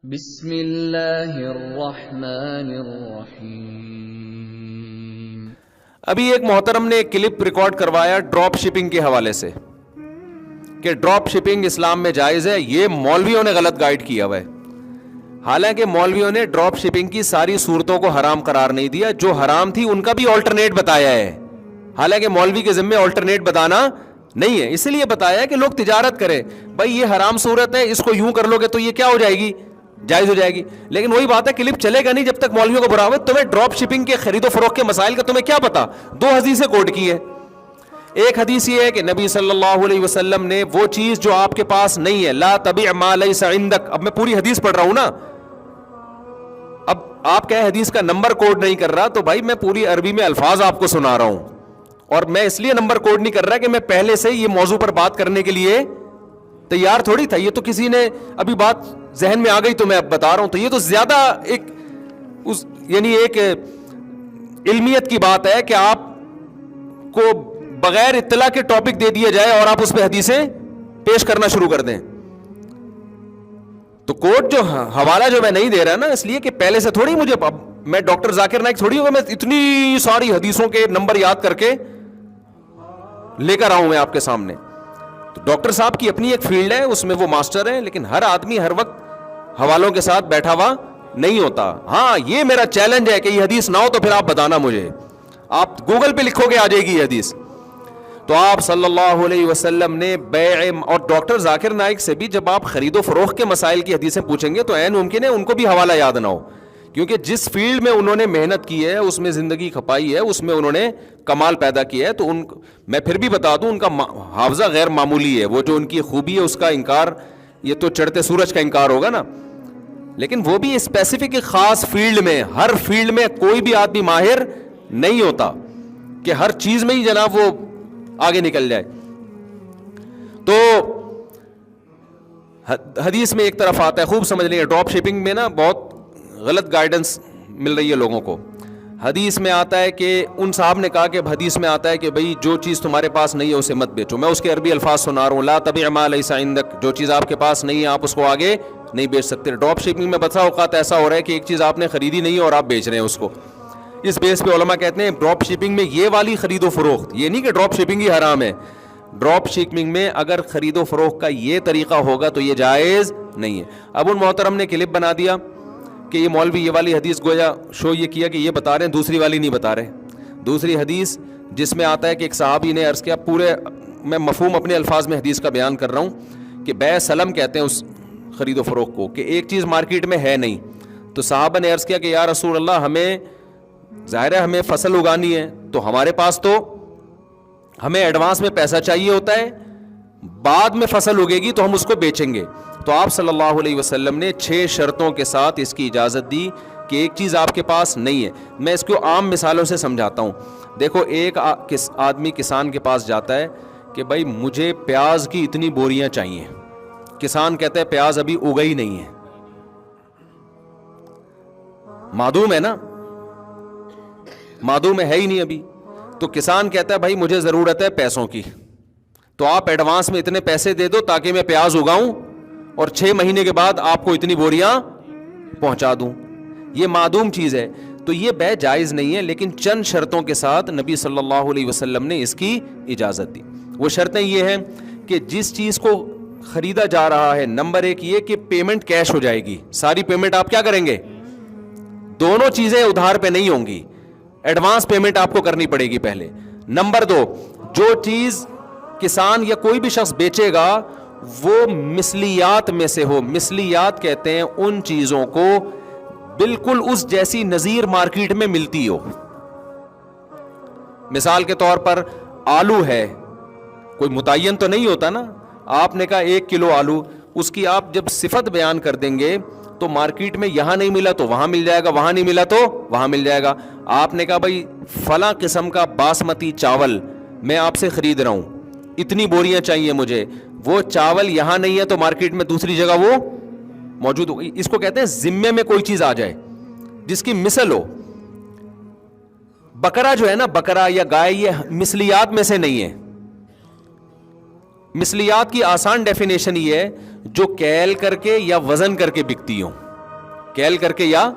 بسم اللہ الرحمن الرحیم۔ ابھی ایک محترم نے ایک کلپ ریکارڈ کروایا ڈراپ شپنگ کے حوالے سے کہ ڈراپ شپنگ اسلام میں جائز ہے. یہ مولویوں نے غلط گائیڈ کیا ہوا ہے. حالانکہ مولویوں نے ڈراپ شپنگ کی ساری صورتوں کو حرام قرار نہیں دیا، جو حرام تھی ان کا بھی آلٹرنیٹ بتایا ہے. حالانکہ مولوی کے ذمے آلٹرنیٹ بتانا نہیں ہے، اس لیے بتایا ہے کہ لوگ تجارت کریں. بھائی یہ حرام صورت ہے، اس کو یوں کر لو گے تو یہ کیا ہو جائے گی، جائز ہو جائے گی. لیکن وہی بات ہے، کلپ چلے گا نہیں جب تک مولویوں کو برا ہو. تمہیں ڈراپ شپنگ کے خرید و فروخت کے مسائل کا تمہیں کیا پتا؟ دو حدیثیں کوٹ کی ہے. ایک حدیث یہ ہے کہ نبی صلی اللہ علیہ وسلم نے وہ چیز جو آپ کے پاس نہیں ہے، لا تبع ما لیس عندک. اب میں پوری حدیث پڑھ رہا ہوں نا، اب آپ کہے حدیث کا نمبر کوڈ نہیں کر رہا، تو بھائی میں پوری عربی میں الفاظ آپ کو سنا رہا ہوں. اور میں اس لیے نمبر کوڈ نہیں کر رہا کہ میں پہلے سے یہ موضوع پر بات کرنے کے لیے تیار تھوڑی تھا. یہ تو کسی نے ابھی بات ذہن میں آ گئی تو میں اب بتا رہا ہوں. تو یہ تو زیادہ یعنی ایک علمیت کی بات ہے کہ آپ کو بغیر اطلاع کے ٹاپک دے دیا جائے اور آپ اس پہ حدیثیں پیش کرنا شروع کر دیں. تو کوڈ جو حوالہ جو میں نہیں دے رہا نا، اس لیے کہ پہلے سے تھوڑی مجھے، میں ڈاکٹر ذاکر نائک تھوڑی ہوگا، میں اتنی ساری حدیثوں کے نمبر یاد کر کے لے کر آؤں میں آپ کے سامنے. تو ڈاکٹر صاحب کی اپنی ایک فیلڈ ہے، اس میں وہ ماسٹر ہیں، لیکن ہر آدمی ہر وقت حوالوں کے ساتھ بیٹھا ہوا نہیں ہوتا. ہاں یہ میرا چیلنج ہے کہ یہ حدیث نہ ہو تو پھر آپ بتانا مجھے. آپ گوگل پہ لکھو گے آ جائے گی یہ حدیث. تو آپ صلی اللہ علیہ وسلم نے بیع، اور ڈاکٹر ذاکر نائک سے بھی جب آپ خرید و فروخت کے مسائل کی حدیثیں پوچھیں گے تو عین ممکن ہے ان کو بھی حوالہ یاد نہ ہو، کیونکہ جس فیلڈ میں انہوں نے محنت کی ہے، اس میں زندگی کھپائی ہے، اس میں انہوں نے کمال پیدا کیا ہے. تو میں پھر بھی بتا دوں، ان کا حافظہ غیر معمولی ہے. وہ جو ان کی خوبی ہے اس کا انکار، یہ تو چڑھتے سورج کا انکار ہوگا نا. لیکن وہ بھی اسپیسیفک خاص فیلڈ میں، ہر فیلڈ میں کوئی بھی آدمی ماہر نہیں ہوتا کہ ہر چیز میں ہی جناب وہ آگے نکل جائے. تو حدیث میں ایک طرف آتا ہے، خوب سمجھ لیں، ڈراپ شپنگ میں نا بہت غلط گائیڈنس مل رہی ہے لوگوں کو. حدیث میں آتا ہے کہ ان صاحب نے کہا کہ حدیث میں آتا ہے کہ بھئی جو چیز تمہارے پاس نہیں ہے اسے مت بیچو. میں اس کے عربی الفاظ سنا رہا ہوں، لا تبع ما لیس عندک. جو چیز آپ کے پاس نہیں ہے آپ اس کو آگے نہیں بیچ سکتے. ڈراپ شپنگ میں بسا اوقات ایسا ہو رہا ہے کہ ایک چیز آپ نے خریدی نہیں ہے اور آپ بیچ رہے ہیں اس کو. اس بیس پہ علماء کہتے ہیں ڈراپ شپنگ میں یہ والی خرید و فروخت، یہ نہیں کہ ڈراپ شپنگ ہی حرام ہے. ڈراپ شپنگ میں اگر خرید و فروخت کا یہ طریقہ ہوگا تو یہ جائز نہیں ہے. اب ان محترم نے کلپ بنا دیا کہ یہ مولوی یہ والی حدیث گویا شو یہ کیا کہ یہ بتا رہے ہیں، دوسری والی نہیں بتا رہے. دوسری حدیث جس میں آتا ہے کہ ایک صحابی نے عرض کیا، پورے میں مفہوم اپنے الفاظ میں حدیث کا بیان کر رہا ہوں، کہ بیع سلم کہتے ہیں اس خرید و فروخت کو، کہ ایک چیز مارکیٹ میں ہے نہیں. تو صحابہ نے عرض کیا کہ یا رسول اللہ، ہمیں ظاہر ہے ہمیں فصل اگانی ہے، تو ہمارے پاس تو ہمیں ایڈوانس میں پیسہ چاہیے ہوتا ہے، بعد میں فصل اگے گی تو ہم اس کو بیچیں گے. تو آپ صلی اللہ علیہ وسلم نے 6 شرطوں کے ساتھ اس کی اجازت دی کہ ایک چیز آپ کے پاس نہیں ہے. میں اس کو عام مثالوں سے سمجھاتا ہوں. دیکھو، ایک آدمی کسان کے پاس جاتا ہے کہ بھائی مجھے پیاز کی اتنی بوریاں چاہیے. کسان کہتا ہے پیاز ابھی اگا ہی نہیں ہے، معدوم ہے نا، معدوم ہے ہی نہیں ابھی. تو کسان کہتا ہے بھائی مجھے ضرورت ہے پیسوں کی، تو آپ ایڈوانس میں اتنے پیسے دے دو تاکہ میں پیاز اگاؤں اور 6 مہینے کے بعد آپ کو اتنی بوریاں پہنچا دوں. یہ معدوم چیز ہے. تو یہ بیع جائز نہیں ہے، لیکن چند شرطوں کے ساتھ نبی صلی اللہ علیہ وسلم نے اس کی اجازت دی. وہ شرطیں یہ ہیں کہ جس چیز کو خریدا جا رہا ہے، نمبر 1 یہ کہ پیمنٹ کیش ہو جائے گی. ساری پیمنٹ آپ کیا کریں گے؟ دونوں چیزیں ادھار پہ نہیں ہوں گی، ایڈوانس پیمنٹ آپ کو کرنی پڑے گی پہلے. نمبر 2، جو چیز کسان یا کوئی بھی شخص بیچے گا وہ مثلیات میں سے ہو. مثلیات کہتے ہیں ان چیزوں کو بالکل اس جیسی نظیر مارکیٹ میں ملتی ہو. مثال کے طور پر آلو ہے، کوئی متعین تو نہیں ہوتا نا. آپ نے کہا 1 کلو آلو، اس کی آپ جب صفت بیان کر دیں گے تو مارکیٹ میں یہاں نہیں ملا تو وہاں مل جائے گا، وہاں نہیں ملا تو وہاں مل جائے گا. آپ نے کہا بھائی فلاں قسم کا باسمتی چاول میں آپ سے خرید رہا ہوں، اتنی بوریاں چاہیے مجھے. وہ چاول یہاں نہیں ہے تو مارکیٹ میں دوسری جگہ وہ موجود ہو. اس کو کہتے ہیں ذمے میں کوئی چیز آ جائے جس کی مثل ہو. بکرا جو ہے نا، بکرا یا گائے، یہ مثلیات میں سے نہیں ہے. مثلیات کی آسان ڈیفینیشن یہ ہے جو کیل کر کے یا وزن کر کے بکتی ہوں. کیل کر کے یا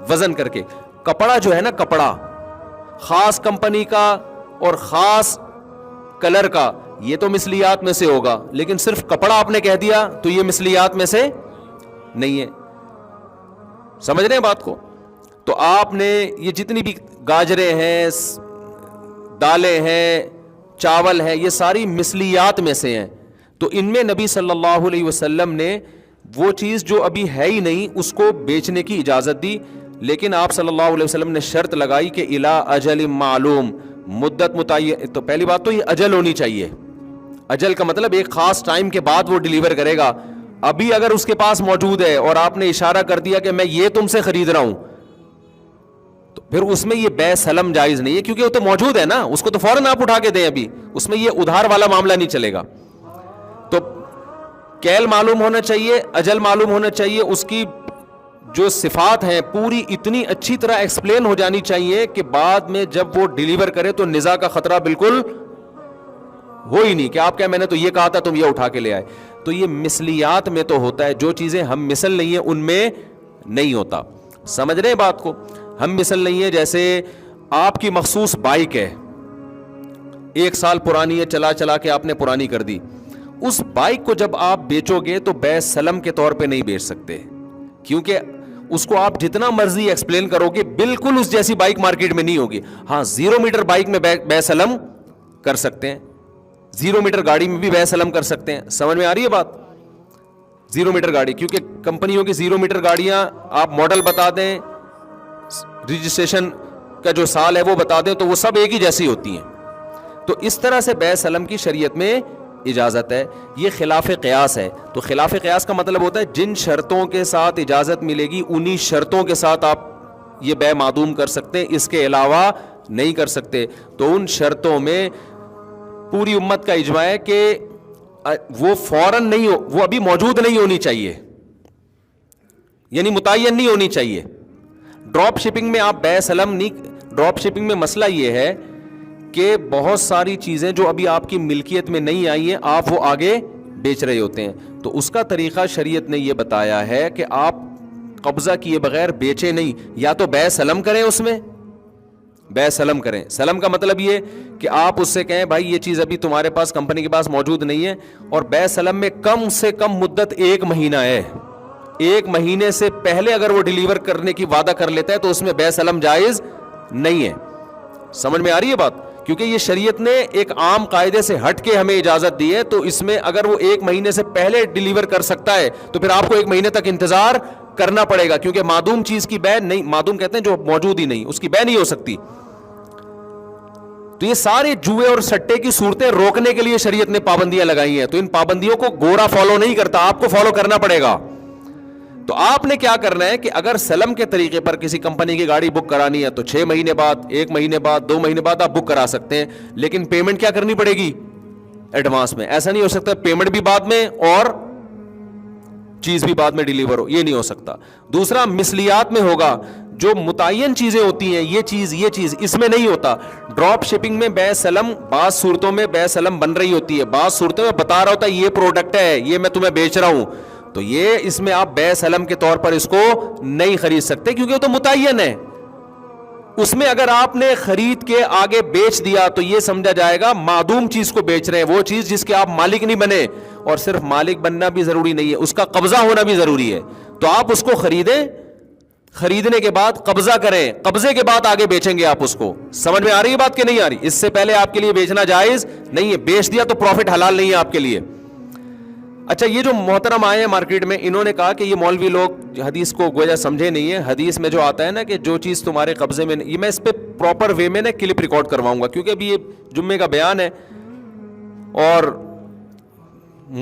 وزن کر کے. کپڑا جو ہے نا, کپڑا خاص کمپنی کا اور خاص کلر کا, یہ تو مثلیات میں سے ہوگا, لیکن صرف کپڑا آپ نے کہہ دیا تو یہ مثلیات میں سے نہیں ہے. سمجھ رہے ہیں بات کو؟ تو آپ نے یہ جتنی بھی گاجریں ہیں, دالیں ہیں, چاول ہیں, یہ ساری مثلیات میں سے ہیں. تو ان میں نبی صلی اللہ علیہ وسلم نے وہ چیز جو ابھی ہے ہی نہیں اس کو بیچنے کی اجازت دی, لیکن آپ صلی اللہ علیہ وسلم نے شرط لگائی کہ الا اجل معلوم, مدت متعین. تو پہلی بات تو یہ اجل ہونی چاہیے. اجل کا مطلب ایک خاص ٹائم کے بعد وہ ڈیلیور کرے گا. ابھی اگر اس کے پاس موجود ہے اور آپ نے اشارہ کر دیا کہ میں یہ تم سے خرید رہا ہوں, تو پھر اس میں یہ بے سلم جائز نہیں ہے, کیونکہ وہ تو موجود ہے نا, اس کو تو فوراً آپ اٹھا کے دیں. ابھی اس میں یہ ادھار والا معاملہ نہیں چلے گا. تو کیل معلوم ہونا چاہیے, اجل معلوم ہونا چاہیے, اس کی جو صفات ہیں پوری اتنی اچھی طرح ایکسپلین ہو جانی چاہیے کہ بعد میں جب وہ ڈیلیور کرے تو نزاع کا خطرہ بالکل ہو ہی نہیں کہ آپ کیا میں نے تو یہ کہا تھا تم یہ اٹھا کے لے آئے. تو یہ مثلیات میں تو ہوتا ہے, جو چیزیں ہم مثل نہیں ہیں ان میں نہیں ہوتا. سمجھ رہے ہیں بات کو؟ ہم مثل نہیں ہے. جیسے آپ کی مخصوص بائک ہے, 1 سال پرانی ہے, چلا چلا کے آپ نے پرانی کر دی. اس بائک کو جب آپ بیچو گے تو بے سلم کے طور پہ نہیں بیچ سکتے, کیونکہ اس کو آپ جتنا مرضی ایکسپلین کرو گے بالکل اس جیسی بائک مارکیٹ میں نہیں ہوگی. ہاں 0 میٹر بائک میں بے سلم کر سکتے ہیں, 0 میٹر گاڑی میں بھی بے سلم کر سکتے ہیں. سمجھ میں آ رہی ہے بات؟ 0 میٹر گاڑی, کیونکہ کمپنیوں کی 0 میٹر گاڑیاں آپ ماڈل بتا دیں, رجسٹریشن کا جو سال ہے وہ بتا دیں, تو وہ سب ایک ہی جیسی ہوتی ہیں. تو اس طرح سے بے سلم کی شریعت میں اجازت ہے. یہ خلاف قیاس ہے. تو خلاف قیاس کا مطلب ہوتا ہے جن شرطوں کے ساتھ اجازت ملے گی انہی شرطوں کے ساتھ آپ یہ بے معدوم کر سکتے ہیں, اس کے علاوہ نہیں کر سکتے. تو ان شرطوں میں پوری امت کا اجماع ہے کہ وہ فوراً نہیں ہو, وہ ابھی موجود نہیں ہونی چاہیے, یعنی متعین نہیں ہونی چاہیے. ڈراپ شپنگ میں آپ بے سلم نہیں. ڈراپ شپنگ میں مسئلہ یہ ہے کہ بہت ساری چیزیں جو ابھی آپ کی ملکیت میں نہیں آئی ہیں آپ وہ آگے بیچ رہے ہوتے ہیں. تو اس کا طریقہ شریعت نے یہ بتایا ہے کہ آپ قبضہ کیے بغیر بیچے نہیں, یا تو بے سلم کریں, اس میں بے سلم کریں. سلم کا مطلب یہ کہ آپ اس سے کہیں بھائی یہ چیز ابھی تمہارے پاس کمپنی کے پاس موجود نہیں ہے, اور بے سلم میں کم سے کم مدت 1 مہینہ ہے. 1 مہینے سے پہلے اگر وہ ڈیلیور کرنے کی وعدہ کر لیتا ہے تو اس میں بے سلم جائز نہیں ہے. سمجھ میں آ رہی ہے بات؟ کیونکہ یہ شریعت نے ایک عام قاعدے سے ہٹ کے ہمیں اجازت دی ہے. تو اس میں اگر وہ 1 مہینے سے پہلے ڈیلیور کر سکتا ہے تو پھر آپ کو 1 مہینے تک انتظار کرنا پڑے گا, کیونکہ معدوم چیز کی بے نہیں, معدوم کہتے ہیں جو موجود ہی نہیں, اس کی بے نہیں ہو سکتی. تو یہ سارے جوئے اور سٹے کی صورتیں روکنے کے لیے شریعت نے پابندیاں لگائی ہیں. تو ان پابندیوں کو گورا فالو نہیں کرتا, آپ کو فالو کرنا پڑے گا. تو آپ نے کیا کرنا ہے کہ اگر سلم کے طریقے پر کسی کمپنی کی گاڑی بک کرانی ہے تو 6 مہینے بعد, 1 مہینے بعد, 2 مہینے بعد آپ بک کرا سکتے ہیں, لیکن پیمنٹ کیا کرنی پڑے گی؟ ایڈوانس میں. ایسا نہیں ہو سکتا پیمنٹ بھی بعد میں اور چیز بھی بعد میں ڈیلیور ہو, یہ نہیں ہو سکتا. دوسرا مثلیات میں ہوگا, جو متعین چیزیں ہوتی ہیں, یہ چیز اس میں نہیں ہوتا. ڈراپ شپنگ میں بے سلم بعض صورتوں میں بے سلم بن رہی ہوتی ہے, بعض صورتوں میں بتا رہا ہوتا ہے یہ پروڈکٹ ہے, یہ میں تمہیں بیچ رہا ہوں, تو یہ اس میں آپ بے سلم کے طور پر اس کو نہیں خرید سکتے, کیونکہ وہ تو متعین ہے. اس میں اگر آپ نے خرید کے آگے بیچ دیا تو یہ سمجھا جائے گا معدوم چیز کو بیچ رہے ہیں, وہ چیز جس کے آپ مالک نہیں بنے. اور صرف مالک بننا بھی ضروری نہیں ہے, اس کا قبضہ ہونا بھی ضروری ہے. تو آپ اس کو خریدیں, خریدنے کے بعد قبضہ کریں, قبضے کے بعد آگے بیچیں گے آپ اس کو. سمجھ میں آ رہی ہے بات کہ نہیں آ رہی؟ اس سے پہلے آپ کے لیے بیچنا جائز نہیں ہے. بیچ دیا تو پروفٹ حلال نہیں ہے آپ کے لیے. اچھا, یہ جو محترم آئے ہیں مارکیٹ میں, انہوں نے کہا کہ یہ مولوی لوگ حدیث کو گویا سمجھے نہیں ہے. حدیث میں جو آتا ہے نا کہ جو چیز تمہارے قبضے میں, یہ میں اس پہ پراپر وے میں نا کلپ ریکارڈ کرواؤں گا, کیونکہ ابھی یہ جمعے کا بیان ہے اور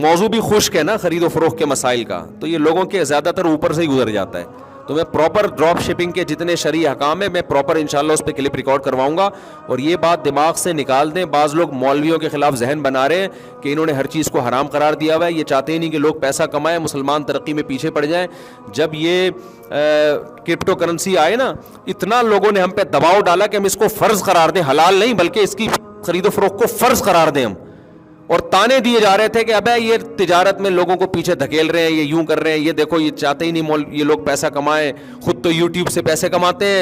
موضوع بھی خشک ہے نا خرید و فروخت کے مسائل کا, تو یہ لوگوں کے زیادہ تر اوپر سے ہی گزر جاتا ہے. تو میں پراپر ڈراپ شپنگ کے جتنے شرعی احکام ہیں میں پراپر انشاءاللہ اس پہ کلپ ریکارڈ کرواؤں گا. اور یہ بات دماغ سے نکال دیں, بعض لوگ مولویوں کے خلاف ذہن بنا رہے ہیں کہ انہوں نے ہر چیز کو حرام قرار دیا ہوا ہے, یہ چاہتے ہی نہیں کہ لوگ پیسہ کمائیں, مسلمان ترقی میں پیچھے پڑ جائیں. جب یہ کرپٹو کرنسی آئے نا, اتنا لوگوں نے ہم پہ دباؤ ڈالا کہ ہم اس کو فرض قرار دیں, حلال نہیں بلکہ اس کی خرید و فروخت کو فرض قرار دیں ہم, اور تانے دیے جا رہے تھے کہ ابے یہ تجارت میں لوگوں کو پیچھے دھکیل رہے ہیں, یہ یوں کر رہے ہیں, یہ دیکھو یہ چاہتے ہی نہیں یہ لوگ پیسہ کمائیں, خود تو یوٹیوب سے پیسے کماتے ہیں,